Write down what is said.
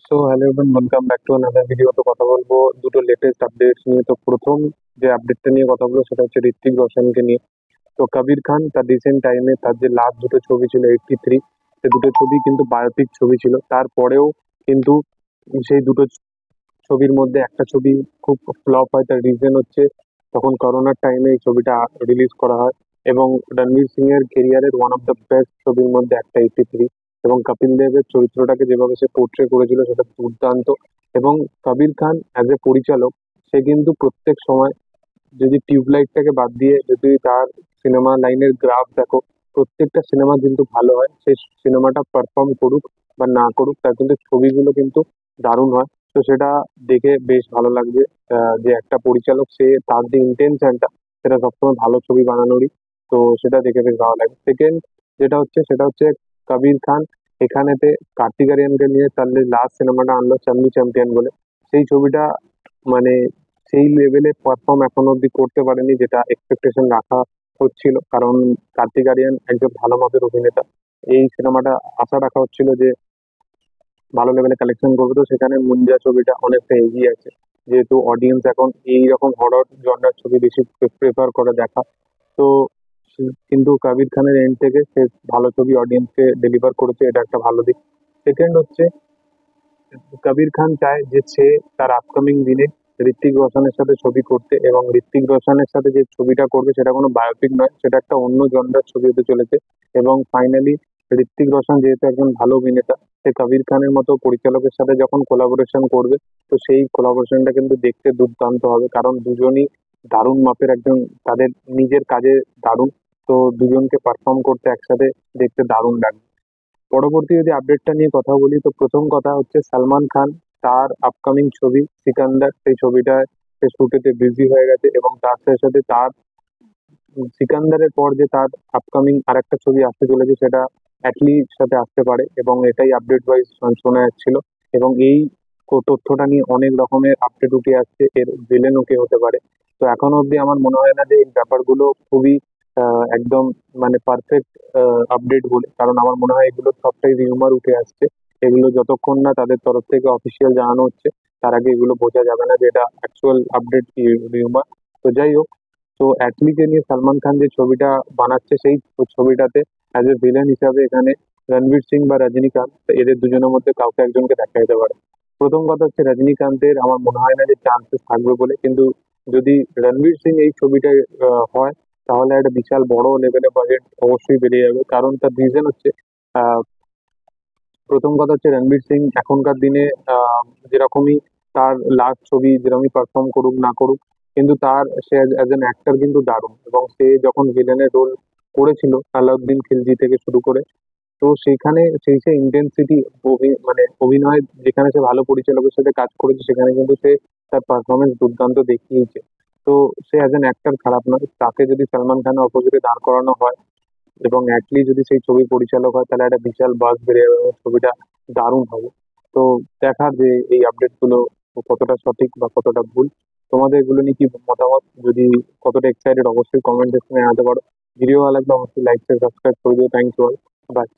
So hello everyone, welcome back to another video. তো কথা বলবো দুটো লেটেস্ট আপডেটস নিয়ে। তো প্রথম যে আপডেটটা নিয়ে কথা বলবো সেটা হচ্ছে ঋত্বিক রোশনকে নিয়ে। তো কবির খান তার রিসেন্ট টাইমে তার যে লাস্ট দুটো ছবি ছিল 83, সে দুটো ছবি কিন্তু বায়োপিক ছবি ছিল। তারপরেও কিন্তু সেই দুটো ছবির মধ্যে একটা ছবি খুব ফ্লপ হয়। তার রিজন হচ্ছে তখন করোনার টাইমে এই ছবিটা রিলিজ করা হয়, এবং রণবীর সিং এর কেরিয়ারের ওয়ান অফ দ্য বেস্ট ছবির মধ্যে একটা 83। এবং কপিল দেবের চরিত্রটাকে যেভাবে সে পোর্ট্রে করেছিল সেটা দুর্দান্ত। এবং কবির খান অ্যাজ এ পরিচালক, সে কিন্তু প্রত্যেক সময়, যদি টিউবলাইটটাকে বাদ দিয়ে যদি তার সিনেমা লাইনের গ্রাফ দেখো, প্রত্যেকটা সিনেমা কিন্তু ভালো হয়। সেই সিনেমাটা পারফর্ম করুক বা না করুক, তার কিন্তু ছবিগুলো কিন্তু দারুণ হয়। তো সেটা দেখে বেশ ভালো লাগছে, যে একটা পরিচালক সে তার যে ইন্টেনশনটা সেটা সবসময় ভালো ছবি বানানোরই। তো সেটা দেখে বেশ ভালো লাগে। সেকেন্ড সেটা হচ্ছে কবির খান এখানেতে কার্তিক আরিয়ানকে নিয়ে তার লাস্ট সিনেমাটা আনলো চান্দি চ্যাম্পিয়ন বলে। সেই ছবিটা মানে সেই লেভেলে পারফর্ম এখনো অব্দি করতে পারেনি যেটা এক্সপেকটেশন রাখা হচ্ছিল, কারণ কার্তিক আরিয়ান একজন ভালো মাপের অভিনেতা। এই সিনেমাটা আশা রাখা হচ্ছিল যে ভালো লেভেলে কালেকশন করবে। তো সেখানে মুঞ্জা ছবিটা অনেকটা এগিয়ে আছে, যেহেতু অডিয়েন্স এখন এই রকম হরর জনরার ছবি বেশি প্রেফার করে দেখা। তো কিন্তু কবির খানের এন্ড থেকে সে ভালো ছবি অডিয়েন্সকে ডেলিভার করেছে, এটা একটা ভালো দিক। সেকেন্ড হচ্ছে কবির খান চায় যে সে তার আপকামিং দিনে ঋত্বিক রোশনের সাথে ছবি করতে, এবং ঋত্বিক রোশনের সাথে যে ছবিটা করবে সেটা কোনো বায়োপিক নয়, সেটা একটা অন্য জনরার ছবি হতে চলেছে। এবং ফাইনালি ঋত্বিক রোশন যেহেতু একজন ভালো অভিনেতা, সে কবির খানের মতো পরিচালকের সাথে যখন কোলাবোরেশন করবে, তো সেই কোলাবোরেশনটা কিন্তু দেখতে দুর্দান্ত হবে, কারণ দুজনই দারুণ মাপের একজন, তাদের নিজের কাজে দারুণ। তো দুজনকে পারফর্ম করতে একসাথে দেখতে দারুণ লাগবে। পরবর্তী যদি আপডেটটা নিয়ে কথা বলি, তো প্রথম কথা হচ্ছে সালমান খান তার আপকামিং ছবি সিকান্দার, সেই ছবিটায় সে শুটেতে বিজি হয়ে গেছে, এবং তার সাথে সাথে তার সিকান্দারের পর যে তার আপকামিং আরেকটা ছবি আসতে চলেছে সেটা অ্যাটলির সাথে আসতে পারে, এবং এটাই আপডেট ওয়াইজ শোনা যাচ্ছিল। এবং এই তথ্যটা নিয়ে অনেক রকমের আপডেট উঠে আসছে, এর ভিলেনও কে হতে পারে। তো এখনো অব্দি আমার মনে হয় না যে এই ব্যাপারগুলো খুবই একদম মানে পারফেক্ট আপডেট বলে, কারণ আমার মনে হয় এগুলো সবটাই রিউমার উঠে আসছে। এগুলো যতক্ষণ না তাদের তরফ থেকে অফিসিয়াল জানানো হচ্ছে, তার আগে এগুলো বোঝা যাবে না যে এটা অ্যাকচুয়াল আপডেট কি রিউমার। তো যাই হোক, তো অ্যাটলিকে নিয়ে সালমান খান যে ছবিটা বানাচ্ছে, সেই ছবিটাতে অ্যাজ এ ভিলেন হিসাবে এখানে রণবীর সিং বা রজনীকান্ত, এদের দুজনের মধ্যে কাউকে একজনকে দেখা যেতে পারে। প্রথম কথা হচ্ছে রজনীকান্তের আমার মনে হয় না যে চান্সেস থাকবে বলে, কিন্তু যদি রণবীর সিং এই ছবিটায় হয়, তাহলে একটা বিশাল বড় লেভেলে বাজেট অবশ্যই বেরিয়ে যাবে। কারণ তার রিজন হচ্ছে আহ, প্রথম কথা হচ্ছে রণবীর সিং এখনকার দিনে আহ, যেরকমই তার লাস্ট ছবি যেরকমই পারফর্ম করুক না করুক, কিন্তু তার সে অ্যাজ এন অ্যাক্টর কিন্তু দারুণ। এবং সে যখন ভিলেনের রোল করেছিল আলাউদ্দিন খিলজি থেকে শুরু করে, তো সেখানে সেই সে ইন্টেন্সিটি, মানে অভিনয়, যেখানে সে ভালো পরিচালকের সাথে কাজ করেছে সেখানে কিন্তু সে তার পারফরমেন্স দুর্দান্ত দেখিয়েছে। তো সে অ্যাজ এন অ্যাক্টর খারাপ নয়, তাকে যদি সালমান খানের অপোজিটে দাঁড় করানো হয় এবং অ্যাটলি যদি সেই ছবির পরিচালক হয়, তাহলে একটা বিশাল বাজ বেড়ে যাবে এবং ছবিটা দারুণ হবে। তো দেখার যে এই আপডেট গুলো কতটা সঠিক বা কতটা ভুল। তোমাদের এগুলো নিয়ে কি মতামত, যদি কতটা এক্সাইটেড অবশ্যই কমেন্ট সেকশনে জানাতে পারো। ভিডিও ভালো লাগলে অবশ্যই লাইক সাবস্ক্রাইব করে দিও। Thank you all, by.